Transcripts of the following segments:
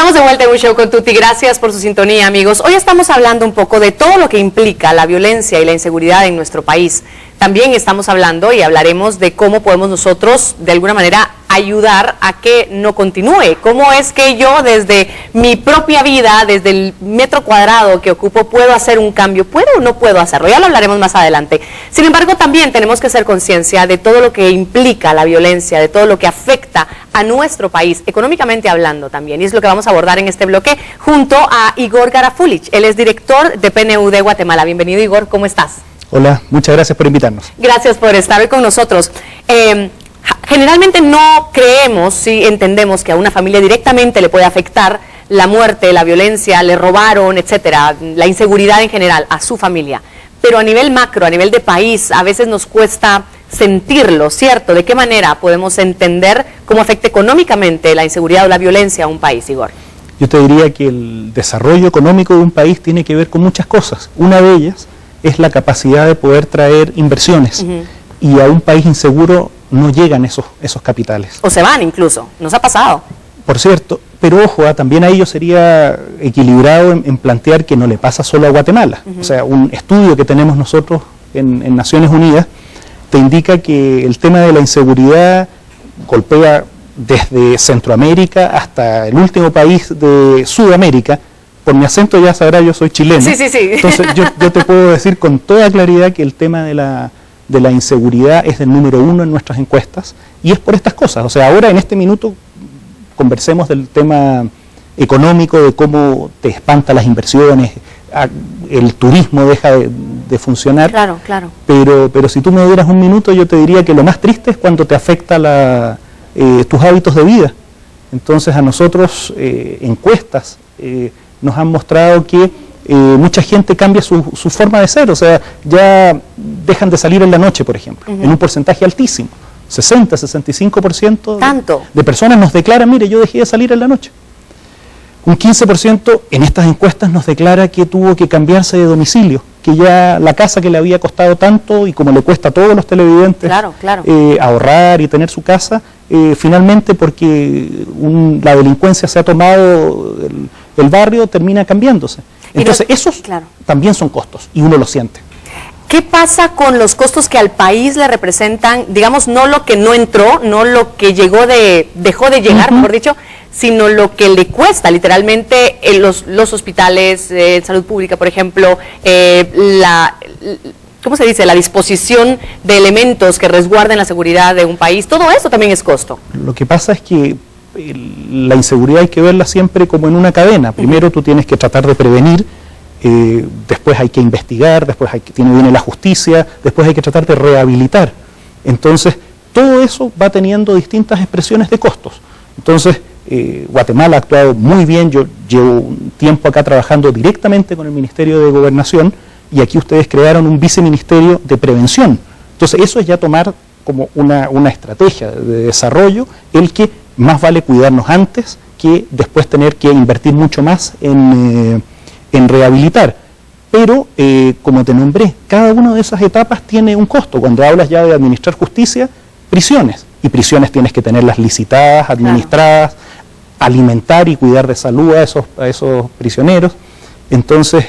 Estamos de vuelta en Un Show con Tuti. Gracias por su sintonía, amigos. Hoy estamos hablando un poco de todo lo que implica la violencia y la inseguridad en nuestro país. También estamos hablando y hablaremos de cómo podemos nosotros, de alguna manera, ayudar a que no continúe. Cómo es que yo, desde mi propia vida, desde el metro cuadrado que ocupo, puedo hacer un cambio. ¿Puedo o no puedo hacerlo? Ya lo hablaremos más adelante. Sin embargo, también tenemos que hacer conciencia de todo lo que implica la violencia, de todo lo que afecta a nuestro país, económicamente hablando también. Y es lo que vamos a abordar en este bloque junto a Igor Garafulich. Él es director de PNUD de Guatemala. Bienvenido, Igor. ¿Cómo estás? Hola, muchas gracias por invitarnos. Gracias por estar hoy con nosotros. Generalmente no creemos, si entendemos que a una familia directamente le puede afectar la muerte, la violencia, le robaron, etcétera, la inseguridad en general a su familia. Pero a nivel macro, a nivel de país, a veces nos cuesta sentirlo, ¿cierto? ¿De qué manera podemos entender cómo afecta económicamente la inseguridad o la violencia a un país, Igor? Yo te diría que el desarrollo económico de un país tiene que ver con muchas cosas. Una de ellas es la capacidad de poder traer inversiones. Y a un país inseguro no llegan esos capitales. O se van incluso, nos ha pasado. Por cierto, pero ojo, también a ello sería equilibrado en plantear que no le pasa solo a Guatemala. O sea, un estudio que tenemos nosotros en Naciones Unidas te indica que el tema de la inseguridad golpea desde Centroamérica hasta el último país de Sudamérica. Por mi acento ya sabrá, yo soy chileno. Sí, sí, sí. Entonces yo te puedo decir con toda claridad que el tema de la inseguridad es el número 1 en nuestras encuestas, y es por estas cosas. O sea, ahora en este minuto conversemos del tema económico, de cómo te espanta las inversiones, el turismo deja de funcionar. Claro, claro. Pero si tú me dieras un minuto, yo te diría que lo más triste es cuando te afecta tus hábitos de vida. Entonces a nosotros encuestas nos han mostrado que mucha gente cambia su forma de ser, o sea, ya dejan de salir en la noche, por ejemplo, en un porcentaje altísimo. 60, 65% de personas nos declaran, mire, yo dejé de salir en la noche. Un 15% en estas encuestas nos declara que tuvo que cambiarse de domicilio, que ya la casa que le había costado tanto, y como le cuesta a todos los televidentes ahorrar y tener su casa, finalmente porque la delincuencia se ha tomado el barrio, termina cambiándose. Entonces esos también son costos y uno lo siente. ¿Qué pasa con los costos que al país le representan, digamos, no lo que no entró, no lo que dejó de llegar, mejor dicho, sino lo que le cuesta literalmente los hospitales, salud pública, por ejemplo, ¿cómo se dice? La disposición de elementos que resguarden la seguridad de un país, todo eso también es costo. Lo que pasa es que la inseguridad hay que verla siempre como en una cadena. Primero tú tienes que tratar de prevenir, después hay que investigar, después viene la justicia, después hay que tratar de rehabilitar. Entonces, todo eso va teniendo distintas expresiones de costos. Entonces, Guatemala ha actuado muy bien. Yo llevo un tiempo acá trabajando directamente con el Ministerio de Gobernación, y aquí ustedes crearon un viceministerio de prevención. Entonces, eso es ya tomar como una estrategia de desarrollo, el que más vale cuidarnos antes que después tener que invertir mucho más en rehabilitar. Pero, como te nombré, cada una de esas etapas tiene un costo. Cuando hablas ya de administrar justicia, prisiones. Y prisiones tienes que tenerlas licitadas, administradas, alimentar y cuidar de salud a esos prisioneros. Entonces,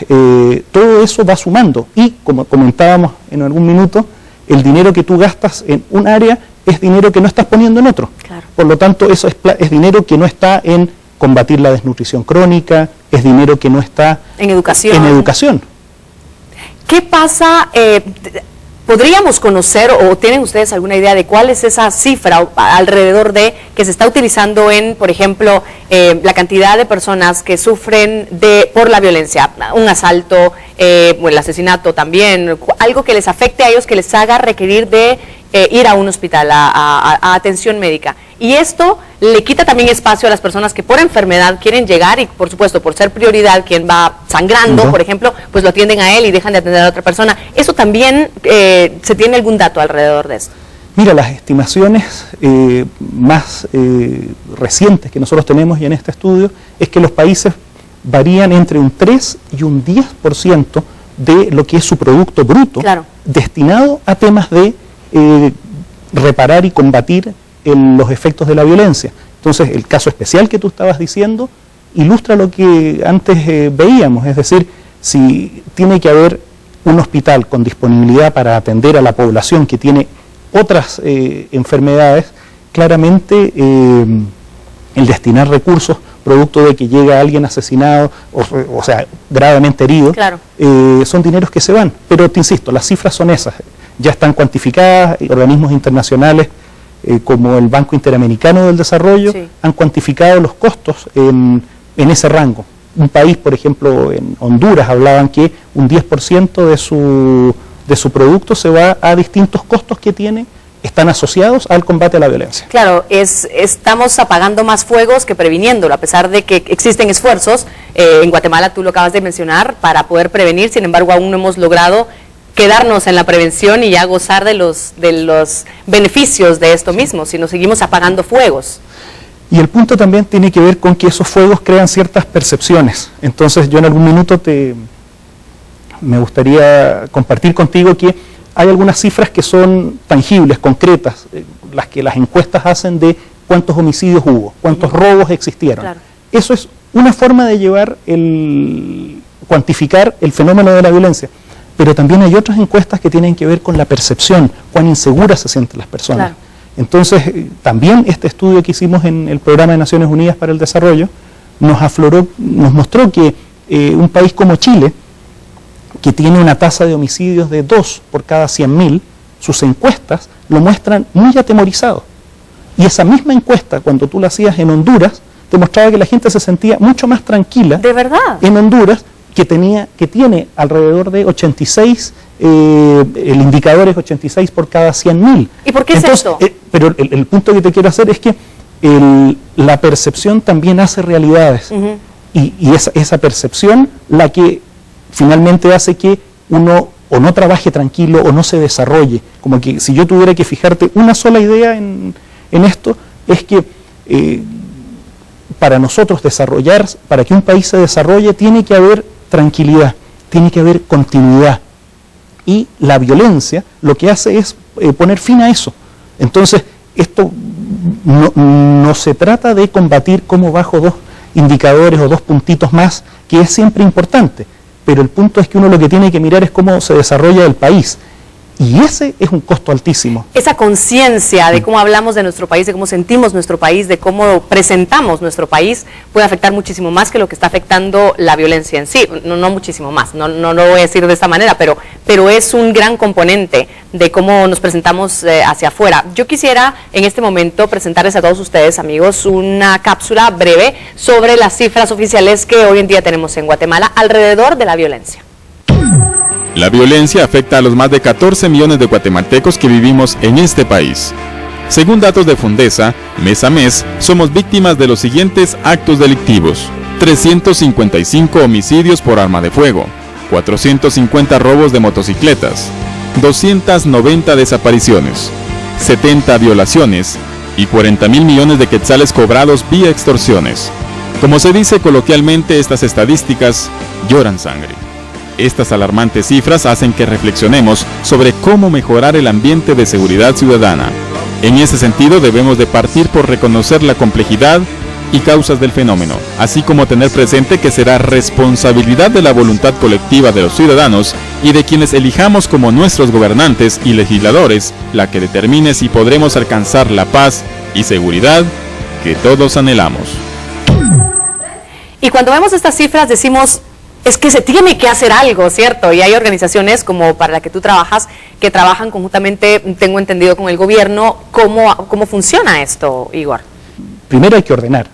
todo eso va sumando. Y, como comentábamos en algún minuto, el dinero que tú gastas en un área es dinero que no estás poniendo en otro. Por lo tanto, eso es dinero que no está en combatir la desnutrición crónica, es dinero que no está en educación. ¿Qué pasa? ¿Podríamos conocer o tienen ustedes alguna idea de cuál es esa cifra alrededor de que se está utilizando en, por ejemplo, la cantidad de personas que sufren por la violencia, un asalto, o el asesinato también, algo que les afecte a ellos, que les haga requerir de ir a un hospital, a atención médica? Y esto le quita también espacio a las personas que por enfermedad quieren llegar y, por supuesto, por ser prioridad, quien va sangrando, por ejemplo, pues lo atienden a él y dejan de atender a otra persona. ¿Eso también se tiene algún dato alrededor de esto? Mira, las estimaciones más recientes que nosotros tenemos y en este estudio es que los países varían entre un 3 y un 10% de lo que es su producto bruto destinado a temas de reparar y combatir los efectos de la violencia. Entonces, el caso especial que tú estabas diciendo ilustra lo que antes veíamos, es decir, si tiene que haber un hospital con disponibilidad para atender a la población que tiene otras enfermedades, claramente el destinar recursos producto de que llega alguien asesinado, o sea, gravemente herido, claro, son dineros que se van. Pero te insisto, las cifras son esas, ya están cuantificadas, organismos internacionales como el Banco Interamericano del Desarrollo sí. han cuantificado los costos en ese rango. Un país, por ejemplo, en Honduras, hablaban que un 10% de su producto se va a distintos costos que tiene, están asociados al combate a la violencia. Claro, estamos apagando más fuegos que previniéndolo, a pesar de que existen esfuerzos, en Guatemala tú lo acabas de mencionar, para poder prevenir, sin embargo aún no hemos logrado quedarnos en la prevención y ya gozar de los beneficios de esto mismo, si nos seguimos apagando fuegos. Y el punto también tiene que ver con que esos fuegos crean ciertas percepciones. Entonces yo en algún minuto me gustaría compartir contigo que hay algunas cifras que son tangibles, concretas, las que las encuestas hacen de cuántos homicidios hubo, cuántos robos existieron. Claro. Eso es una forma de cuantificar el fenómeno de la violencia. Pero también hay otras encuestas que tienen que ver con la percepción, cuán inseguras se sienten las personas. Claro. Entonces, también este estudio que hicimos en el Programa de Naciones Unidas para el Desarrollo nos mostró que un país como Chile, que tiene una tasa de homicidios de 2 por cada 100.000, sus encuestas lo muestran muy atemorizado. Y esa misma encuesta, cuando tú la hacías en Honduras, te mostraba que la gente se sentía mucho más tranquila. ¿De verdad? En Honduras, que tiene alrededor de 86, el indicador es 86 por cada 100.000. ¿Y por qué es esto? Pero el punto que te quiero hacer es que la percepción también hace realidades. Uh-huh. Y esa percepción la que finalmente hace que uno o no trabaje tranquilo o no se desarrolle. Como que si yo tuviera que fijarte una sola idea en esto, es que para nosotros para que un país se desarrolle, tiene que haber tranquilidad, tiene que haber continuidad. Y la violencia lo que hace es poner fin a eso. Entonces, esto no se trata de combatir como bajo 2 indicadores o 2 puntitos más, que es siempre importante. Pero el punto es que uno lo que tiene que mirar es cómo se desarrolla el país. Y ese es un costo altísimo. Esa conciencia de cómo hablamos de nuestro país, de cómo sentimos nuestro país, de cómo presentamos nuestro país, puede afectar muchísimo más que lo que está afectando la violencia en sí. No muchísimo más, no lo voy a decir de esta manera, pero es un gran componente de cómo nos presentamos hacia afuera. Yo quisiera en este momento presentarles a todos ustedes, amigos, una cápsula breve sobre las cifras oficiales que hoy en día tenemos en Guatemala alrededor de la violencia. La violencia afecta a los más de 14 millones de guatemaltecos que vivimos en este país. Según datos de Fundesa, mes a mes somos víctimas de los siguientes actos delictivos: 355 homicidios por arma de fuego, 450 robos de motocicletas, 290 desapariciones, 70 violaciones y 40.000 millones de quetzales cobrados vía extorsiones. Como se dice coloquialmente, estas estadísticas lloran sangre. Estas alarmantes cifras hacen que reflexionemos sobre cómo mejorar el ambiente de seguridad ciudadana. En ese sentido, debemos de partir por reconocer la complejidad y causas del fenómeno, así como tener presente que será responsabilidad de la voluntad colectiva de los ciudadanos y de quienes elijamos como nuestros gobernantes y legisladores la que determine si podremos alcanzar la paz y seguridad que todos anhelamos. Y cuando vemos estas cifras decimos, es que se tiene que hacer algo, ¿cierto? Y hay organizaciones como para la que tú trabajas, que trabajan conjuntamente, tengo entendido, con el gobierno. ¿Cómo funciona esto, Igor? Primero hay que ordenar,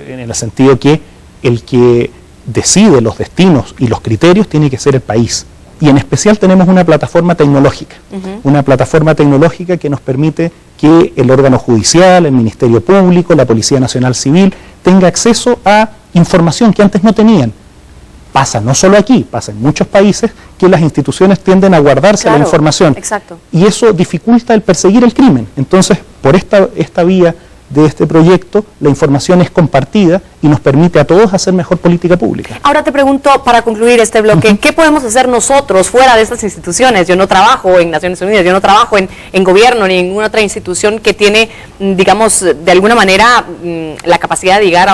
en el sentido que el que decide los destinos y los criterios tiene que ser el país. Y en especial tenemos una plataforma tecnológica, una plataforma tecnológica que nos permite que el órgano judicial, el Ministerio Público, la Policía Nacional Civil, tenga acceso a información que antes no tenían. Pasa no solo aquí, pasa en muchos países que las instituciones tienden a guardarse la información. Exacto. Y eso dificulta el perseguir el crimen. Entonces, por esta vía de este proyecto, la información es compartida y nos permite a todos hacer mejor política pública. Ahora te pregunto, para concluir este bloque, ¿qué podemos hacer nosotros fuera de estas instituciones? Yo no trabajo en Naciones Unidas, yo no trabajo en gobierno ni en ninguna otra institución que tiene, digamos, de alguna manera la capacidad de llegar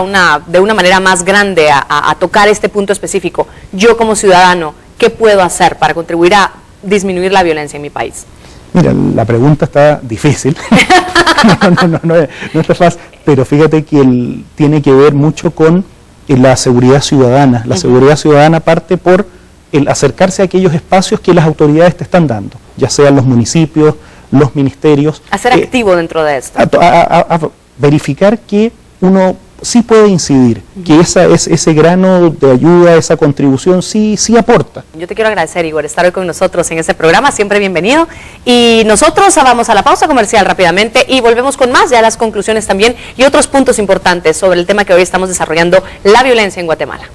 de una manera más grande a tocar este punto específico. Yo como ciudadano, ¿qué puedo hacer para contribuir a disminuir la violencia en mi país? Mira, la pregunta está difícil, no es fácil, pero fíjate que tiene que ver mucho con la seguridad ciudadana. La seguridad ciudadana parte por el acercarse a aquellos espacios que las autoridades te están dando, ya sean los municipios, los ministerios. A ser activo dentro de esto. A verificar que uno sí puede incidir, que ese grano de ayuda, esa contribución sí aporta. Yo te quiero agradecer, Igor, estar hoy con nosotros en este programa, siempre bienvenido. Y nosotros vamos a la pausa comercial rápidamente y volvemos con más, ya las conclusiones también y otros puntos importantes sobre el tema que hoy estamos desarrollando, la violencia en Guatemala.